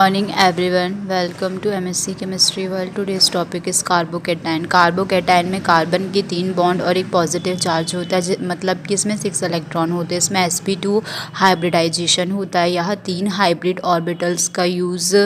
Morning everyone, welcome to MSc Chemistry World. Today's topic is carbocation. Carbocation में carbon की 3 bond और एक positive charge होता है, मतलब कि इसमें 6 इलेक्ट्रॉन होते हैं. इसमें sp2 हाइब्रिडाइजेशन होता है. यह 3 हाइब्रिड ऑर्बिटल्स का यूज़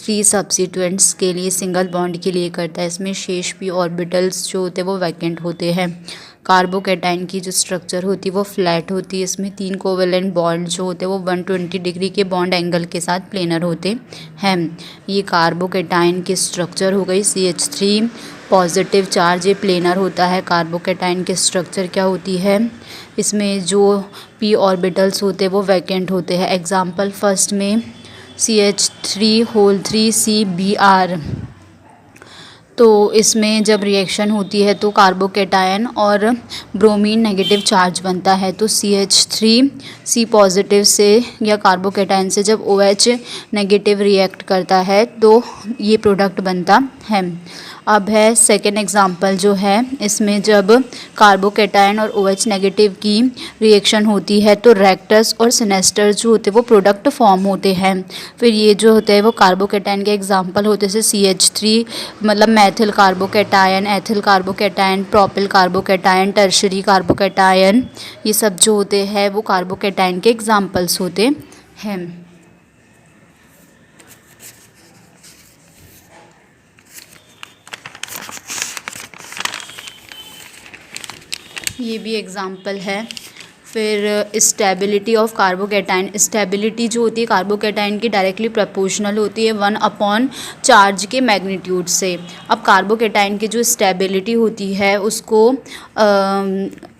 3 सब्स्टिट्यूएंट्स के लिए सिंगल बॉन्ड के लिए करता है. इसमें शेष p ऑर्बिटल्स जो होते हैं वो वैकेंट होते हैं. कार्बोकेटाइन की जो स्ट्रक्चर होती है वो फ्लैट होती है. इसमें 3 कोवेलेंट बॉन्ड जो होते हैं वो 120 डिग्री के बॉन्ड एंगल के साथ प्लेनर होते हैं. ये कार्बोकेटाइन की स्ट्रक्चर हो गई. CH3 पॉजिटिव चार्ज ये प्लेनर होता है. कार्बोकेटाइन की स्ट्रक्चर क्या होती है, इसमें जो p ऑर्बिटल्स होते हैं वो वैकेंट होते हैं. एग्जाम्पल फर्स्ट में CH3 तो इसमें जब रिएक्शन होती है तो कार्बोकेटाइन और ब्रोमीन नेगेटिव चार्ज बनता है. तो CH3 पॉजिटिव से या कार्बोकेटाइन से जब OH नेगेटिव रिएक्ट करता है तो ये प्रोडक्ट बनता है. अब है सेकेंड एग्जांपल जो है, इसमें जब कार्बोकेटाइन और OH नेगेटिव की रिएक्शन होती है तो रेक्टस और सिनेस्टर जो होते हैं वो प्रोडक्ट फॉर्म होते हैं. फिर ये जो होते हैं वो कार्बोकेटाइन के एग्जांपल होते हैं, जैसे CH3 मतलब Maithil carbocation, ethyl carbocation, propyl carbocation, tertiary carbocation, ये सब जो होते हैं वो कार्बोकेटाइन के एग्जांपल्स होते हैं. ये भी एग्जाम्पल है. फिर स्टेबिलिटी ऑफ कार्बोकेटाइन. स्टेबिलिटी जो होती है कार्बोकेटाइन की डायरेक्टली प्रोपोर्शनल होती है 1 चार्ज के मैग्नीट्यूड से. अब कार्बोकेटाइन की जो स्टेबिलिटी होती है उसको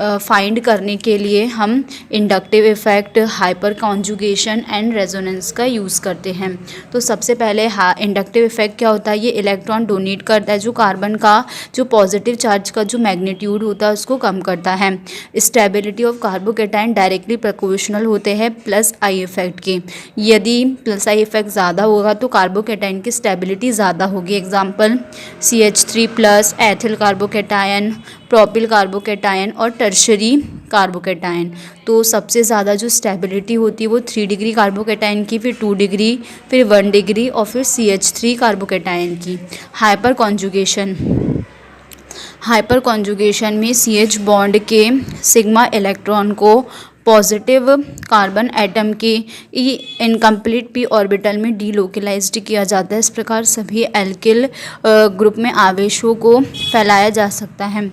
फाइंड करने के लिए हम inductive effect, hyper conjugation and resonance का यूज़ करते हैं. तो सबसे पहले इंडक्टिव इफ़ेक्ट क्या होता है, ये इलेक्ट्रॉन डोनेट करता है जो कार्बन का जो पॉजिटिव चार्ज का जो मैग्नीट्यूड होता है उसको कम करता है. Stability of carbocation directly proportional होते हैं प्लस आई इफेक्ट के. यदि प्लस आई इफेक्ट ज़्यादा होगा तो कार्बोकेटाइन की स्टेबिलिटी ज़्यादा होगी. Example CH3 plus, ethyl carbocation, propyl carbocation और टर्शरी कार्बोकेटाइन. तो सबसे ज़्यादा जो स्टेबिलिटी होती है वो 3 डिग्री कार्बोकेटाइन की, फिर 2 डिग्री, फिर 1 डिग्री और फिर CH3 कार्बोकेटाइन की. हाइपर कॉन्जुगेशन में CH बॉन्ड के सिग्मा इलेक्ट्रॉन को पॉजिटिव कार्बन एटम के इनकम्प्लीट p ऑर्बिटल में डीलोकलाइज्ड किया जाता है. इस प्रकार सभी एल्किल ग्रुप में आवेशों को फैलाया जा सकता है.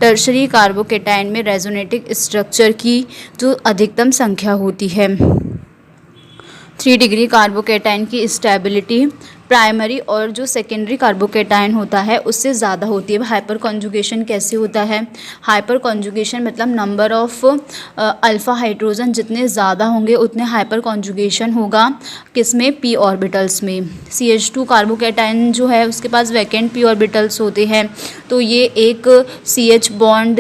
टर्शरी कार्बोकेटाइन में रेजोनेटिक स्ट्रक्चर की जो अधिकतम संख्या होती है. 3 डिग्री कार्बोकेटाइन की स्टेबिलिटी प्राइमरी और जो सेकेंडरी कार्बोकेटाइन होता है उससे ज़्यादा होती है. हाइपर कॉन्जुगेशन कैसे होता है, हाइपर कॉन्जुगेशन मतलब नंबर ऑफ अल्फ़ा हाइड्रोजन जितने ज़्यादा होंगे उतने हाइपर कॉन्जुगेशन होगा किसमें, p ऑर्बिटल्स में. CH2 कार्बोकेटाइन जो है उसके पास वैकेंट p ऑर्बिटल्स होते हैं, तो ये एक CH बॉन्ड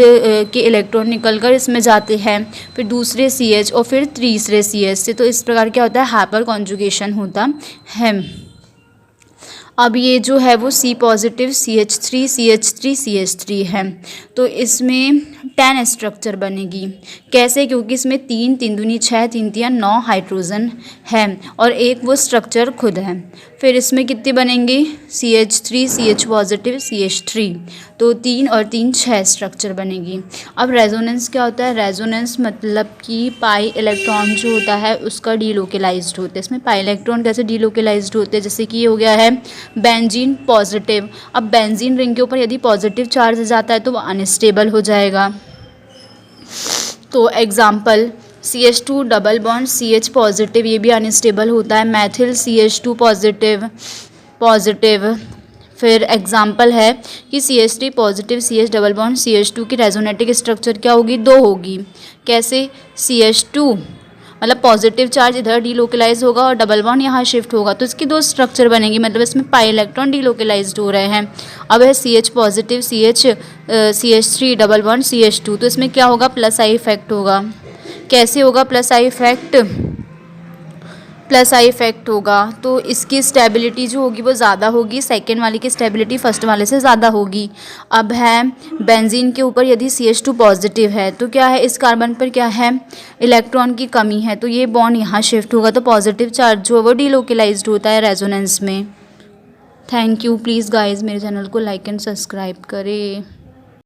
के इलेक्ट्रॉन निकलकर इसमें जाते हैं, फिर दूसरे CH और फिर तीसरे CH से. तो इस प्रकार क्या होता है, हाइपर कॉन्जुगेशन होता है. अब ये जो है वो C पॉजिटिव CH3 है, तो इसमें 10 स्ट्रक्चर बनेगी. कैसे, क्योंकि इसमें 3 3 दूनी 6 3 3 9 हाइड्रोजन है और एक वो स्ट्रक्चर खुद है. फिर इसमें कितने बनेंगे, CH3 पॉजिटिव CH3, तो 3 और 3 6 स्ट्रक्चर बनेगी. अब रेजोनेंस क्या होता है, रेजोनेंस मतलब कि पाई इलेक्ट्रॉन जो होता है उसका डीलोकलाइज्ड होता है. इसमें पाई इलेक्ट्रॉन कैसे डीलोकलाइज्ड होते हैं, जैसे कि ये हो गया है बेंजीन पॉजिटिव. अब बेंजीन रिंग के ऊपर यदि पॉजिटिव चार्ज आ जाता है तो वो अनस्टेबल हो जाएगा. तो example CH2 double bond CH positive, ये भी अनस्टेबल होता है. Maithil CH2 positive. फिर एग्जाम्पल है कि CH3 positive CH double bond CH2 की रेजोनेटिक स्ट्रक्चर क्या होगी, 2 होगी. कैसे, CH2 मतलब पॉजिटिव चार्ज इधर डीलोकलाइज होगा और डबल बॉन्ड यहाँ शिफ्ट होगा तो इसकी 2 स्ट्रक्चर बनेंगी, मतलब इसमें पाई इलेक्ट्रॉन डीलोकलाइज्ड हो रहे हैं. अब है CH positive CH3 double bond CH2, तो इसमें क्या होगा, प्लस आई इफेक्ट होगा. कैसे होगा plus I effect, plus I effect होगा, तो इसकी स्टेबिलिटी जो होगी वो ज़्यादा होगी, सेकेंड वाले की स्टेबिलिटी फर्स्ट वाले से ज़्यादा होगी। अब है बेंजीन के ऊपर यदि CH2 पॉजिटिव है तो क्या है, इस कार्बन पर क्या है, इलेक्ट्रॉन की कमी है, तो ये बॉन्ड यहाँ शिफ्ट होगा, तो पॉजिटिव चार्ज जो है वो डीलोकलाइज्ड होता है रेजोनेंस में। Thank you. प्लीज़ गाइज मेरे चैनल को लाइक एंड सब्सक्राइब करें।